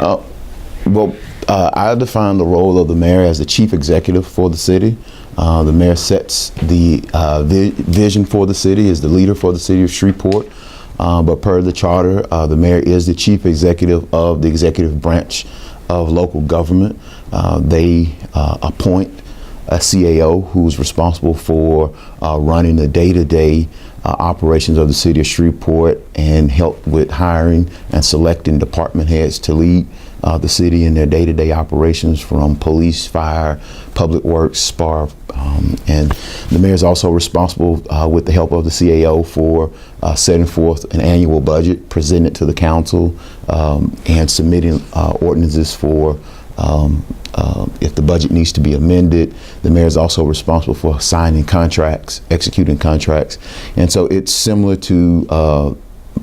Well, I define the role of the mayor as the chief executive for the city. The mayor sets the vision for the city, is the leader for the city of Shreveport. But per the charter, the mayor is the chief executive of the executive branch of local government. They appoint a CAO who's responsible for running the day-to-day operations of the city of Shreveport and help with hiring and selecting department heads to lead the city in their day-to-day operations, from police, fire, public works, SPAR, and the mayor is also responsible with the help of the CAO for setting forth an annual budget presented to the council and submitting ordinances for if the budget needs to be amended. The mayor is also responsible for signing contracts, executing contracts, and so it's similar to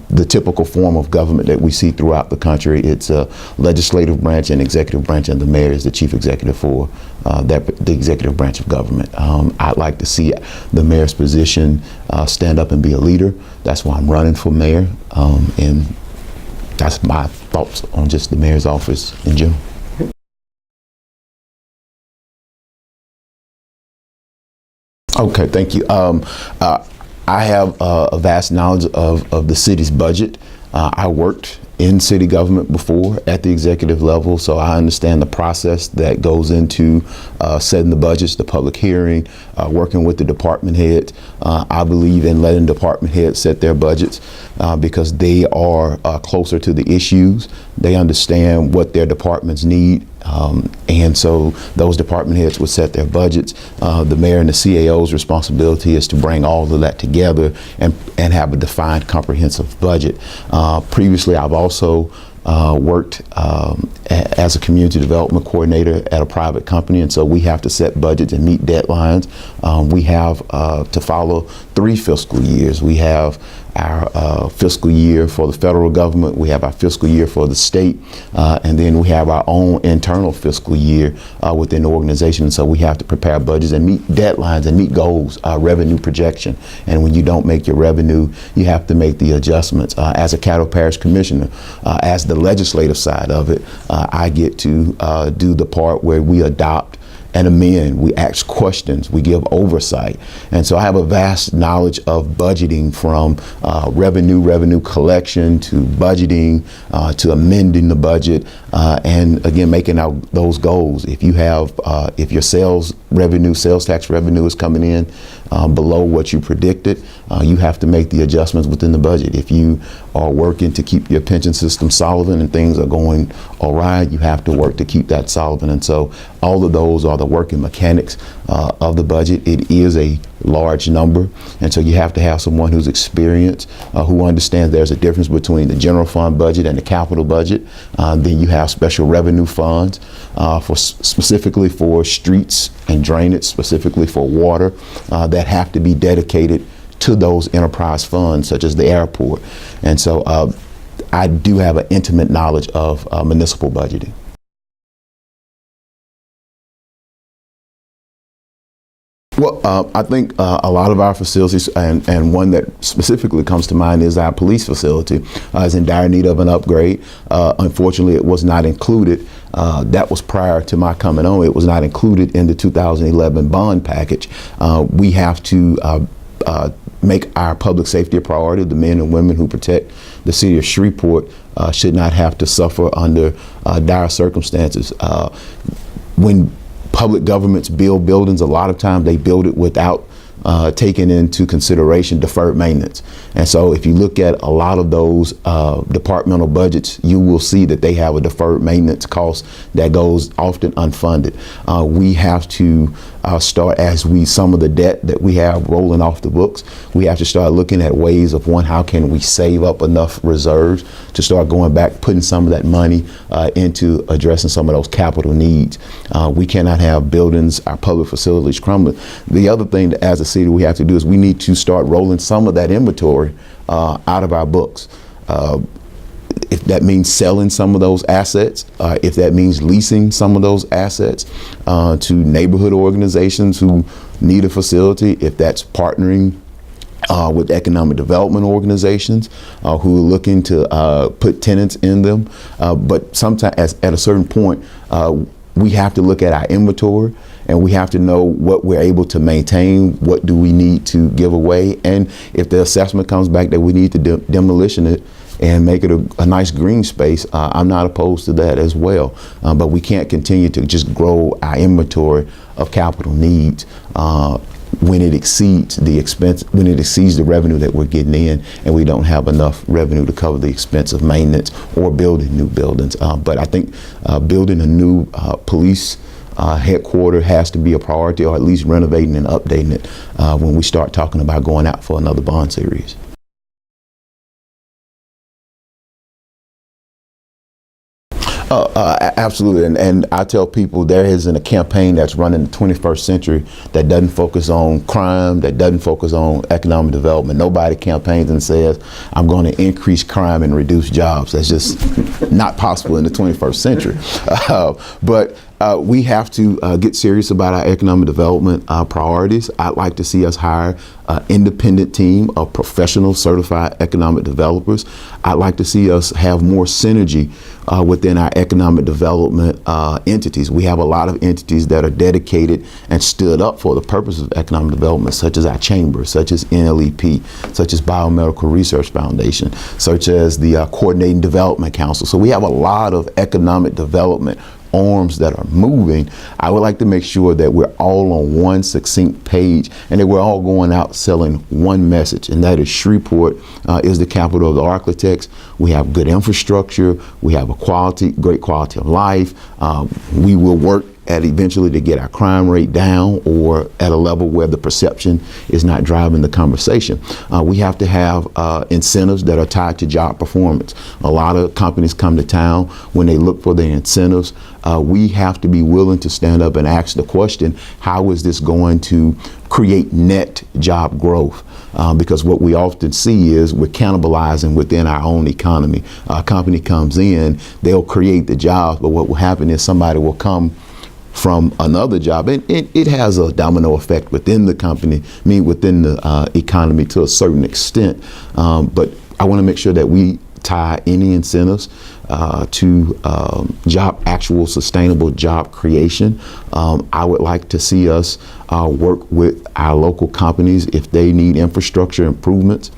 the typical form of government that we see throughout the country. It's a legislative branch and executive branch, and the mayor is the chief executive for the executive branch of government. I'd like to see the mayor's position stand up and be a leader. That's why I'm running for mayor, and that's my thoughts on just the mayor's office in general. Okay, thank you. I have a vast knowledge of the city's budget. I worked in city government before at the executive level, so I understand the process that goes into setting the budgets, the public hearing, working with the department heads. I believe in letting department heads set their budgets because they are closer to the issues. They understand what their departments need. And so those department heads would set their budgets. The mayor and the CAO's responsibility is to bring all of that together and have a defined, comprehensive budget. Previously, I've also worked as a community development coordinator at a private company, and so we have to set budgets and meet deadlines. We have to follow 3 fiscal years. We have our fiscal year for the federal government, we have our fiscal year for the state, and then we have our own internal fiscal year within the organization. And so we have to prepare budgets and meet deadlines and meet goals, revenue projection. And when you don't make your revenue, you have to make the adjustments. As a CADDO Parish Commissioner, as the legislative side of it, I get to do the part where we adopt and amend, we ask questions, we give oversight. And so I have a vast knowledge of budgeting, from revenue collection to budgeting to amending the budget, and again, making out those goals. If you have, if your sales tax revenue is coming in below what you predicted, you have to make the adjustments within the budget. If you are working to keep your pension system solvent and things are going all right, you have to work to keep that solvent. And so all of those are the working mechanics of the budget. It is a large number, and so you have to have someone who's experienced, who understands there's a difference between the general fund budget and the capital budget. Then you have special revenue funds specifically for streets and drainage, specifically for water, that have to be dedicated to those enterprise funds, such as the airport. And so I do have an intimate knowledge of municipal budgeting. Well, I think a lot of our facilities, and one that specifically comes to mind is our police facility, is in dire need of an upgrade. Unfortunately, it was not included. That was prior to my coming on. It was not included in the 2011 bond package. We have to make our public safety a priority. The men and women who protect the city of Shreveport should not have to suffer under dire circumstances. When public governments build buildings, a lot of times they build it without taking into consideration deferred maintenance. And so if you look at a lot of those departmental budgets, you will see that they have a deferred maintenance cost that goes often unfunded. We have to start, as some of the debt that we have rolling off the books, we have to start looking at ways of, one, how can we save up enough reserves to start going back, putting some of that money into addressing some of those capital needs. We cannot have buildings, our public facilities crumbling. The other thing that as a city we have to do is we need to start rolling some of that inventory out of our books. If that means selling some of those assets, if that means leasing some of those assets to neighborhood organizations who need a facility, if that's partnering with economic development organizations who are looking to put tenants in them. But sometimes at a certain point, we have to look at our inventory and we have to know what we're able to maintain, what do we need to give away, and if the assessment comes back that we need to demolition it and make it a nice green space, I'm not opposed to that as well. But we can't continue to just grow our inventory of capital needs when it exceeds the expense, when it exceeds the revenue that we're getting in, and we don't have enough revenue to cover the expense of maintenance or building new buildings. But I think building a new police headquarters has to be a priority, or at least renovating and updating it when we start talking about going out for another bond series. Absolutely, and I tell people there isn't a campaign that's running the 21st century that doesn't focus on crime, that doesn't focus on economic development. Nobody campaigns and says, I'm going to increase crime and reduce jobs. That's just not possible in the 21st century. But we have to get serious about our economic development priorities. I'd like to see us hire an independent team of professional certified economic developers. I'd like to see us have more synergy within our economic development entities. We have a lot of entities that are dedicated and stood up for the purpose of economic development, such as our chamber, such as NLEP, such as Biomedical Research Foundation, such as the Coordinating Development Council. So we have a lot of economic development arms that are moving. I would like to make sure that we're all on one succinct page and that we're all going out selling one message, and that is Shreveport is the capital of the architects. We have good infrastructure. We have a great quality of life. We will work at eventually to get our crime rate down, or at a level where the perception is not driving the conversation. We have to have incentives that are tied to job performance. A lot of companies come to town. When they look for their incentives, we have to be willing to stand up and ask the question, how is this going to create net job growth? Because what we often see is we're cannibalizing within our own economy. A company comes in, they'll create the jobs, but what will happen is somebody will come from another job, and it has a domino effect within the company, within the economy to a certain extent. But I want to make sure that we tie any incentives to actual sustainable job creation. I would like to see us work with our local companies if they need infrastructure improvements.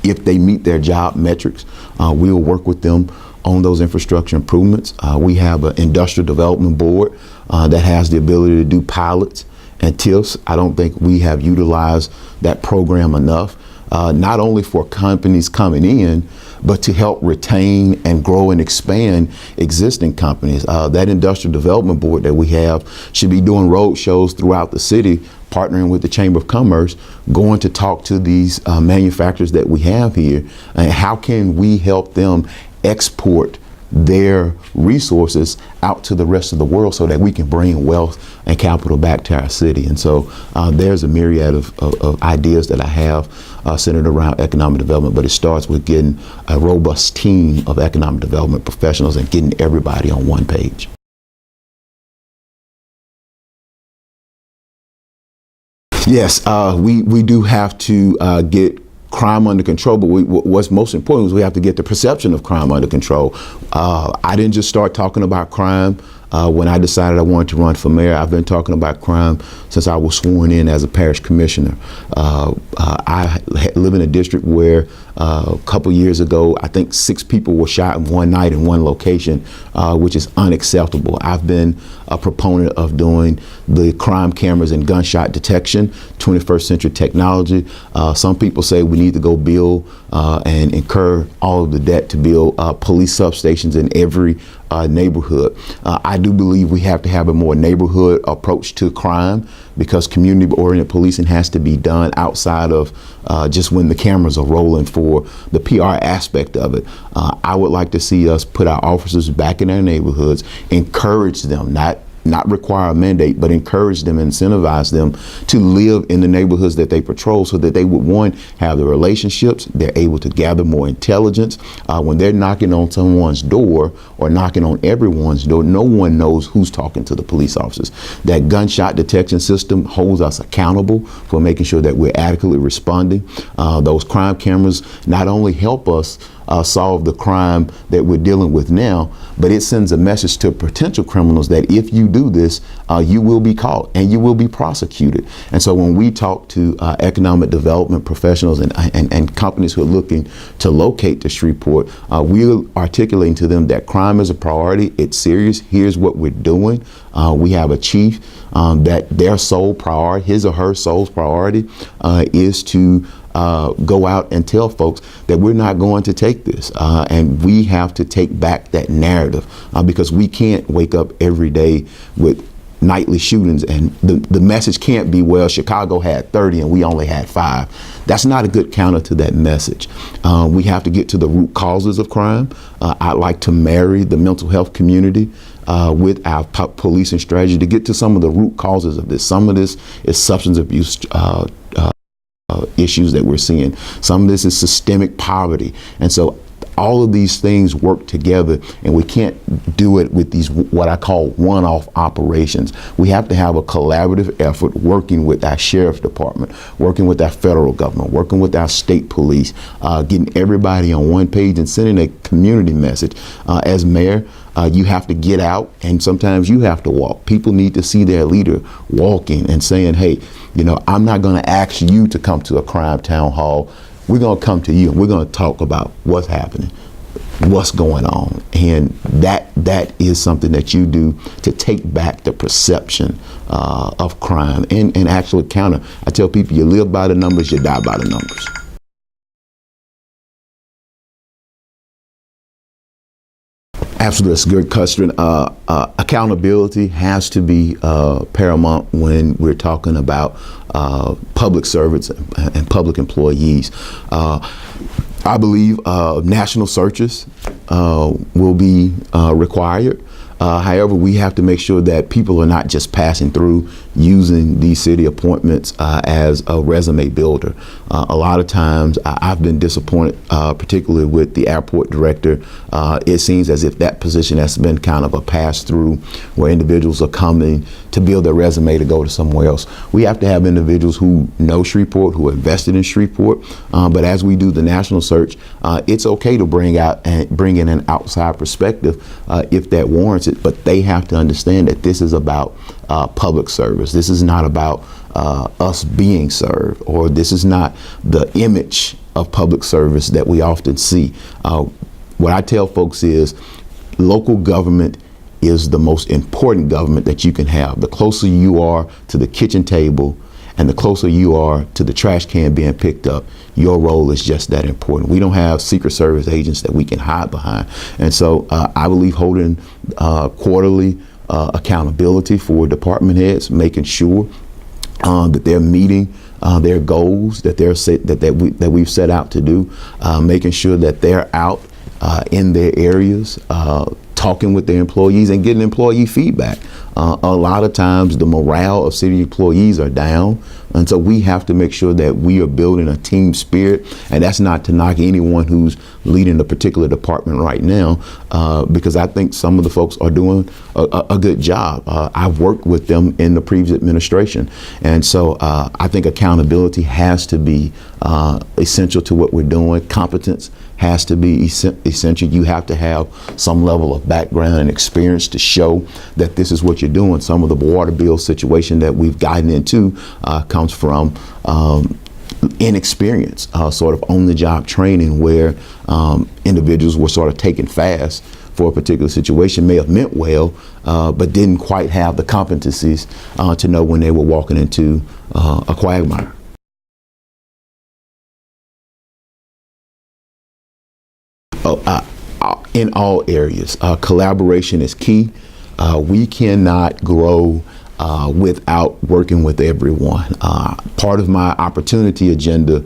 If they meet their job metrics, we will work with them on those infrastructure improvements. We have an industrial development board that has the ability to do pilots and TIFs. I don't think we have utilized that program enough, not only for companies coming in, but to help retain and grow and expand existing companies. That industrial development board that we have should be doing road shows throughout the city, partnering with the Chamber of Commerce, going to talk to these manufacturers that we have here, and how can we help them export their resources out to the rest of the world so that we can bring wealth and capital back to our city. And so there's a myriad of ideas that I have centered around economic development, but it starts with getting a robust team of economic development professionals and getting everybody on one page. Yes, we do have to get crime under control, but what's most important is we have to get the perception of crime under control. I didn't just start talking about crime when I decided I wanted to run for mayor. I've been talking about crime since I was sworn in as a parish commissioner. I live in a district where a couple years ago, I think 6 people were shot in one night in one location, which is unacceptable. I've been a proponent of doing the crime cameras and gunshot detection, 21st century technology. Some people say we need to go build and incur all of the debt to build police substations in every neighborhood. I do believe we have to have a more neighborhood approach to crime, because community-oriented policing has to be done outside of just when the cameras are rolling for the PR aspect of it. I would like to see us put our officers back in their neighborhoods, encourage them, not not require a mandate, but encourage them, incentivize them to live in the neighborhoods that they patrol, so that they would, one, have the relationships, they're able to gather more intelligence. When they're knocking on someone's door or knocking on everyone's door, no one knows who's talking to the police officers. That gunshot detection system holds us accountable for making sure that we're adequately responding. Those crime cameras not only help us solve the crime that we're dealing with now, but it sends a message to potential criminals that if you do this, you will be caught and you will be prosecuted. And so when we talk to economic development professionals and companies who are looking to locate to Shreveport, we're articulating to them that crime is a priority. It's serious. Here's what we're doing. We have a chief that their sole priority, his or her sole priority, is to go out and tell folks that we're not going to take this, and we have to take back that narrative, because we can't wake up every day with nightly shootings and the message can't be, well, Chicago had 30 and we only had 5. That's not a good counter to that message. We have to get to the root causes of crime. I'd like to marry the mental health community with our policing strategy to get to some of the root causes of this. Some of this is substance abuse issues that we're seeing. Some of this is systemic poverty. And so all of these things work together, and we can't do it with these what I call one-off operations. We have to have a collaborative effort working with our sheriff department, working with our federal government, working with our state police, getting everybody on one page and sending a community message. As mayor, you have to get out, and sometimes you have to walk. People need to see their leader walking and saying, hey, you know, I'm not going to ask you to come to a crime town hall. We're going to come to you and we're going to talk about what's happening, what's going on. And that is something that you do to take back the perception of crime and actually counter. I tell people, you live by the numbers, you die by the numbers. Absolutely, that's a good question. Accountability has to be paramount when we're talking about public servants and public employees. I believe national searches will be required. However, we have to make sure that people are not just passing through using these city appointments as a resume builder. A lot of times I've been disappointed, particularly with the airport director. It seems as if that position has been kind of a pass-through where individuals are coming to build their resume to go to somewhere else. We have to have individuals who know Shreveport, who are invested in Shreveport, but as we do the national search, it's okay to bring in an outside perspective if that warrants it, but they have to understand that this is about public service. This is not about us being served, or this is not the image of public service that we often see. What I tell folks is local government is the most important government that you can have. The closer you are to the kitchen table and the closer you are to the trash can being picked up, your role is just that important. We don't have Secret Service agents that we can hide behind. And so I believe holding quarterly accountability for department heads, making sure that they're meeting their goals that we've set out to do, making sure that they're out in their areas, talking with their employees and getting employee feedback. A lot of times the morale of city employees are down, and so we have to make sure that we are building a team spirit, and that's not to knock anyone who's leading a particular department right now, because I think some of the folks are doing a good job. I've worked with them in the previous administration, and so I think accountability has to be essential to what we're doing. Competence has to be essential. You have to have some level of background and experience to show that this is what you're doing. Some of the water bill situation that we've gotten into comes from inexperience, sort of on-the-job training, where individuals were sort of taken fast for a particular situation, may have meant well, but didn't quite have the competencies to know when they were walking into a quagmire. In all areas, collaboration is key. We cannot grow without working with everyone. Part of my opportunity agenda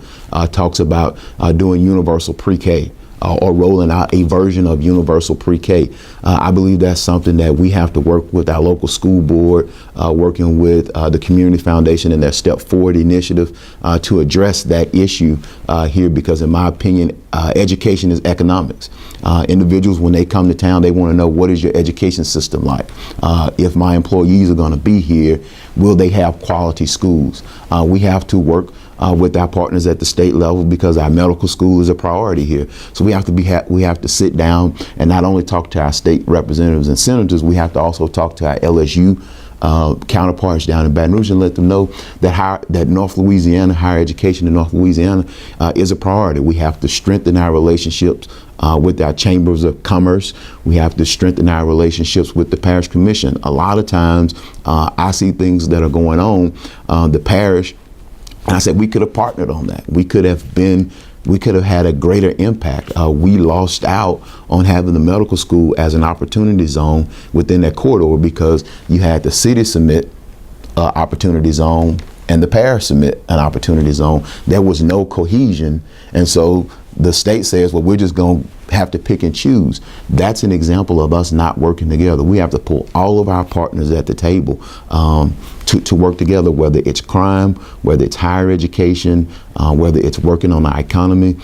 talks about doing universal pre-K or rolling out a version of universal pre-K. I believe that's something that we have to work with our local school board, working with the Community Foundation and their Step Forward initiative to address that issue here, because in my opinion, education is economics. Individuals, when they come to town, they want to know, what is your education system like? If my employees are going to be here, will they have quality schools? We have to work with our partners at the state level, because our medical school is a priority here. So we have to sit down and not only talk to our state representatives and senators, we have to also talk to our LSU counterparts down in Baton Rouge and let them know that North Louisiana, higher education in North Louisiana is a priority. We have to strengthen our relationships with our chambers of commerce. We have to strengthen our relationships with the parish commission. A lot of times I see things that are going on, the parish, and I said we could have partnered on that. We could have had a greater impact. We lost out on having the medical school as an opportunity zone within that corridor, because you had the city submit opportunity zone and the parish submit an opportunity zone. There was no cohesion, and so the state says, well, we're just going to have to pick and choose. That's an example of us not working together. We have to pull all of our partners at the table to work together, whether it's crime, whether it's higher education, whether it's working on our economy.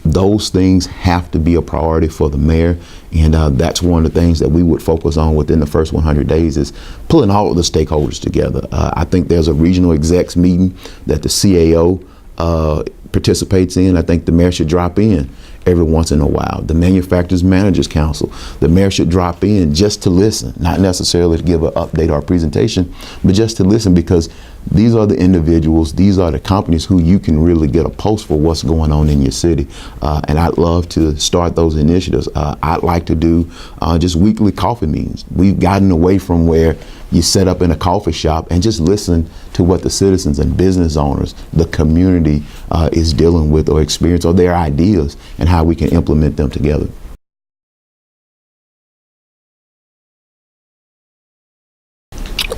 Those things have to be a priority for the mayor, and that's one of the things that we would focus on within the first 100 days, is pulling all of the stakeholders together. I think there's a regional execs meeting that the CAO participates in. I think the mayor should drop in every once in a while. The Manufacturers Managers Council, the mayor should drop in just to listen, not necessarily to give an update or a presentation, but just to listen, because these are the individuals, these are the companies who you can really get a pulse for what's going on in your city. And I'd love to start those initiatives. I'd like to do just weekly coffee meetings. We've gotten away from where you set up in a coffee shop and just listen to what the citizens and business owners, the community is dealing with or experience, or their ideas, and how we can implement them together.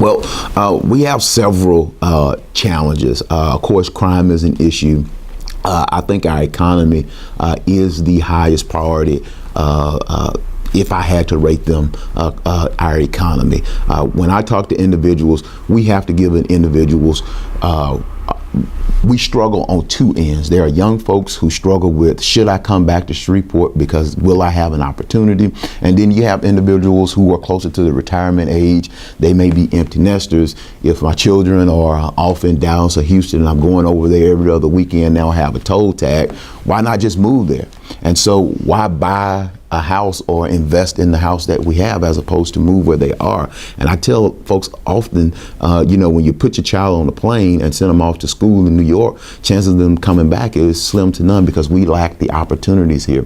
Well, we have several challenges. Of course, crime is an issue. I think our economy is the highest priority. If I had to rate them, our economy. When I talk to individuals, we have to give individuals, we struggle on two ends. There are young folks who struggle with, should I come back to Shreveport because will I have an opportunity? And then you have individuals who are closer to the retirement age. They may be empty nesters. If my children are off in Dallas or Houston and I'm going over there every other weekend, now I have a toll tag, why not just move there? And so why buy a house or invest in the house that we have as opposed to move where they are? And I tell folks often, you know, when you put your child on a plane and send them off to school in New York, chances of them coming back is slim to none, because we lack the opportunities here.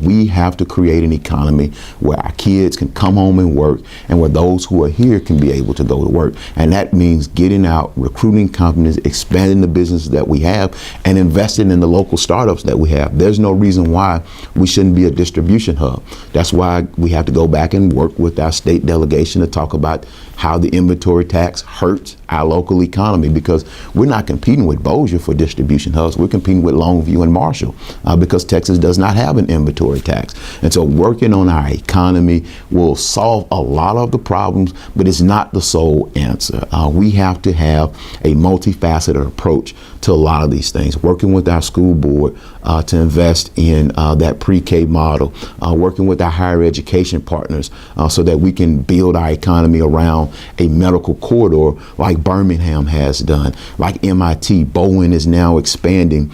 We have to create an economy where our kids can come home and work, and where those who are here can be able to go to work. And that means getting out, recruiting companies, expanding the businesses that we have, and investing in the local startups that we have. There's no reason why we shouldn't be a distribution hub. That's why we have to go back and work with our state delegation to talk about how the inventory tax hurts our local economy, because we're not competing with Bossier for distribution hubs. We're competing with Longview and Marshall because Texas does not have an inventory tax. And so working on our economy will solve a lot of the problems, but it's not the sole answer. We have to have a multifaceted approach to a lot of these things. Working with our school board to invest in that pre-K model, working with our higher education partners so that we can build our economy around a medical corridor like Birmingham has done, like MIT. Bowen is now expanding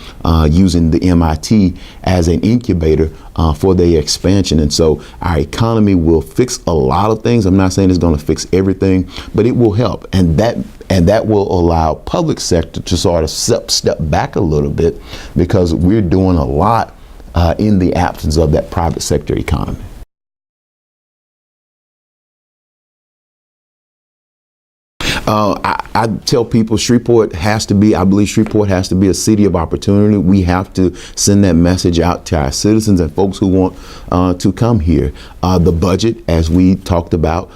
using the MIT as an incubator for their expansion. And so our economy will fix a lot of things. I'm not saying it's going to fix everything, but it will help. And that will allow public sector to sort of step back a little bit, because we're doing a lot in the absence of that private sector economy. I tell people Shreveport has to be, I believe Shreveport has to be a city of opportunity. We have to send that message out to our citizens and folks who want to come here. The budget, as we talked about,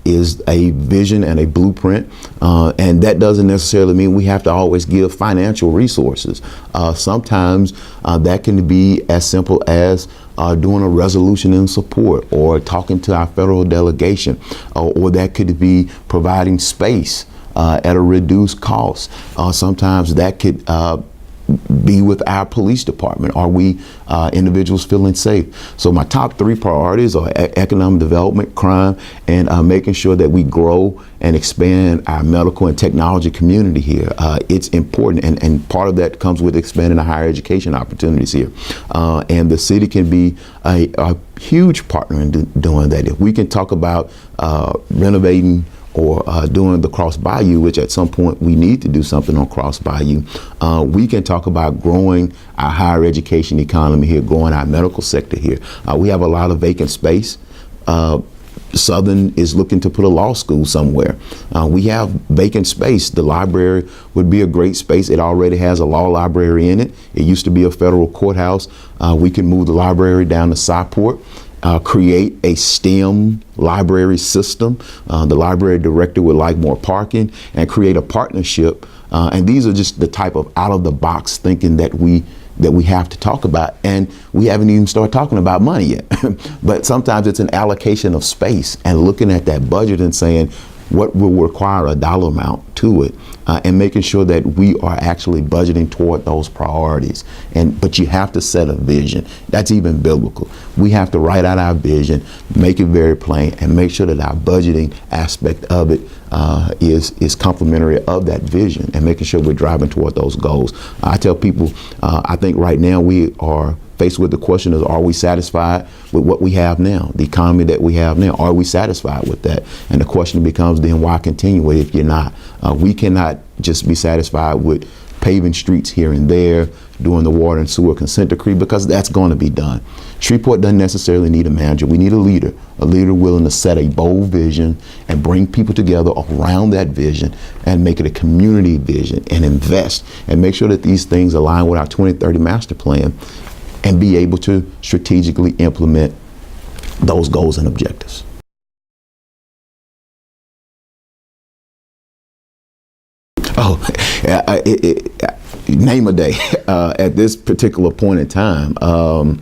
is a vision and a blueprint, and that doesn't necessarily mean we have to always give financial resources. Sometimes that can be as simple as doing a resolution in support, or talking to our federal delegation, or that could be providing space at a reduced cost. Sometimes that could be with our police department. Are we individuals feeling safe? So my top 3 priorities are economic development, crime, and making sure that we grow and expand our medical and technology community here. It's important, and part of that comes with expanding the higher education opportunities here. And the city can be a huge partner in doing that. If we can talk about renovating or doing the Cross Bayou, which at some point we need to do something on Cross Bayou. We can talk about growing our higher education economy here, growing our medical sector here. We have a lot of vacant space. Southern is looking to put a law school somewhere. We have vacant space. The library would be a great space. It already has a law library in it. It used to be a federal courthouse. We can move the library down to Shreveport. Create a STEM library system. The library director would like more parking, and create a partnership. And these are just the type of out-of-the-box thinking that we have to talk about, and we haven't even started talking about money yet. But sometimes it's an allocation of space and looking at that budget and saying what will require a dollar amount to it, and making sure that we are actually budgeting toward those priorities. But you have to set a vision. That's even biblical. We have to write out our vision, make it very plain, and make sure that our budgeting aspect of it is complementary of that vision, and making sure we're driving toward those goals. I tell people, I think right now we are faced with the question of, are we satisfied with what we have now, the economy that we have now? Are we satisfied with that? And the question becomes, then why continue it if you're not? We cannot just be satisfied with paving streets here and there, doing the water and sewer consent decree, because that's going to be done. Shreveport doesn't necessarily need a manager. We need a leader willing to set a bold vision and bring people together around that vision and make it a community vision, and invest and make sure that these things align with our 2030 master plan, and be able to strategically implement those goals and objectives. Oh, name a day at this particular point in time. I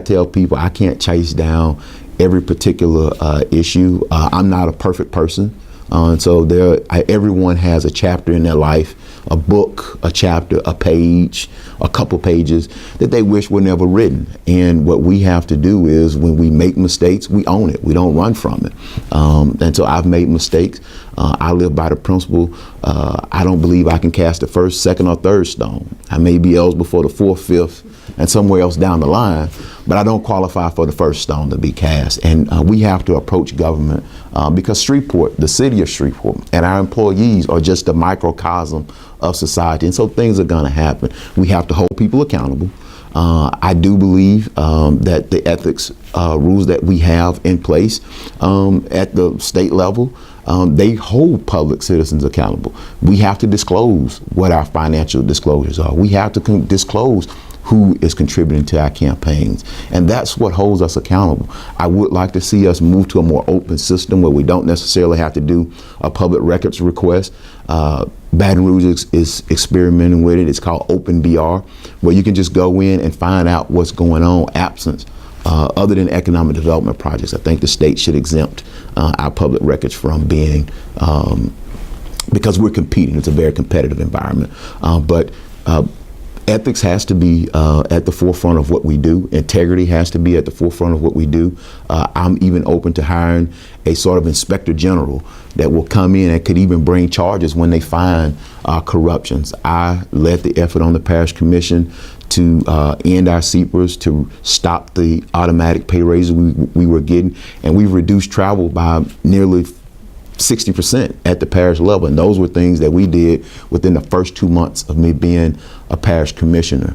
tell people I can't chase down every particular issue. I'm not a perfect person. And so everyone has a chapter in their life, a book, a chapter, a page, a couple pages that they wish were never written. And what we have to do is, when we make mistakes, we own it. We don't run from it. And so I've made mistakes. I live by the principle, I don't believe I can cast the first, second, or third stone. I may be eligible for the fourth, fifth, and somewhere else down the line, but I don't qualify for the first stone to be cast. And we have to approach government because Shreveport, the city of Shreveport, and our employees are just a microcosm of society. And so things are going to happen. We have to hold people accountable. I do believe that the ethics rules that we have in place at the state level, they hold public citizens accountable. We have to disclose what our financial disclosures are. We have to disclose who is contributing to our campaigns. And that's what holds us accountable. I would like to see us move to a more open system where we don't necessarily have to do a public records request. Baton Rouge is experimenting with it. It's called Open BR, where you can just go in and find out what's going on absent. Other than economic development projects, I think the state should exempt our public records from being, because we're competing. It's a very competitive environment. But ethics has to be at the forefront of what we do. Integrity has to be at the forefront of what we do. I'm even open to hiring a sort of inspector general that will come in and could even bring charges when they find corruptions. I led the effort on the Parish Commission to end our CPRs, to stop the automatic pay raises we were getting, and we've reduced travel by nearly 60% at the parish level. And those were things that we did within the first 2 months of me being a parish commissioner.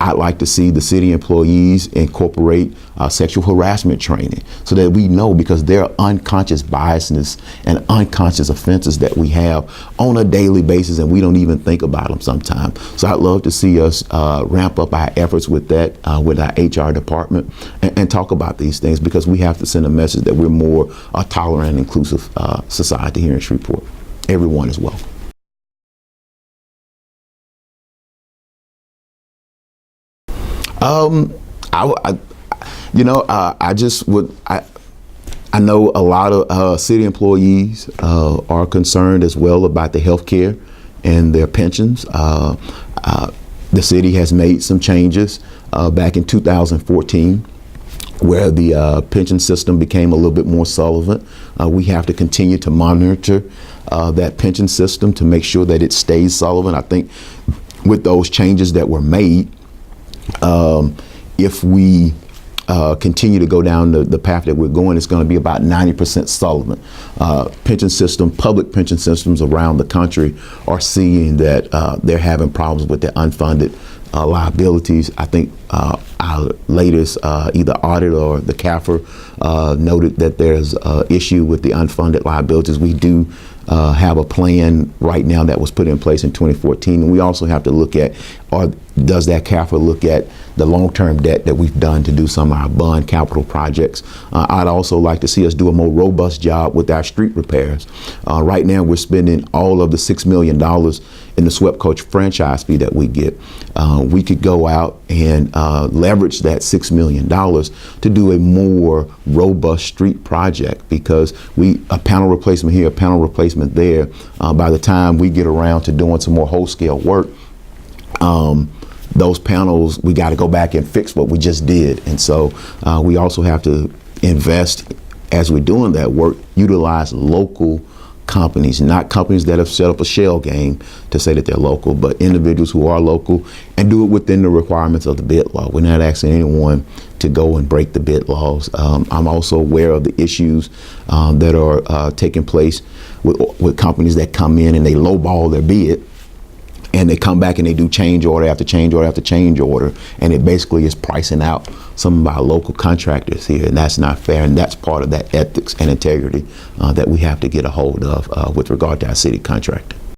I'd like to see the city employees incorporate sexual harassment training so that we know, because there are unconscious biasness and unconscious offenses that we have on a daily basis and we don't even think about them sometimes. So I'd love to see us ramp up our efforts with that, with our HR department, and talk about these things, because we have to send a message that we're more tolerant and inclusive society here in Shreveport. Everyone is welcome. I know a lot of city employees are concerned as well about the health care and their pensions. The city has made some changes back in 2014 where the pension system became a little bit more solvent. We have to continue to monitor that pension system to make sure that it stays solvent. I think with those changes that were made, if we continue to go down the path that we're going, it's going to be about 90% solvent. Pension system, public pension systems around the country are seeing that they're having problems with their unfunded liabilities. I think our latest either audit or the CAFR noted that there's an issue with the unfunded liabilities. We do have a plan right now that was put in place in 2014, and we also have to look at, or does that CAFR look at the long-term debt that we've done to do some of our bond capital projects. I'd also like to see us do a more robust job with our street repairs. Right now we're spending all of the $6 million in the swept coach franchise fee that we get. We could go out and leverage that $6 million to do a more robust street project, because a panel replacement here, a panel replacement there, by the time we get around to doing some more whole-scale work, those panels, we got to go back and fix what we just did. And so we also have to invest, as we're doing that work, utilize local companies, not companies that have set up a shell game to say that they're local, but individuals who are local, and do it within the requirements of the bid law. We're not asking anyone to go and break the bid laws. I'm also aware of the issues that are taking place with companies that come in and they lowball their bid, and they come back and they do change order after change order after change order, and it basically is pricing out some of our local contractors here, and that's not fair, and that's part of that ethics and integrity that we have to get a hold of with regard to our city contractor.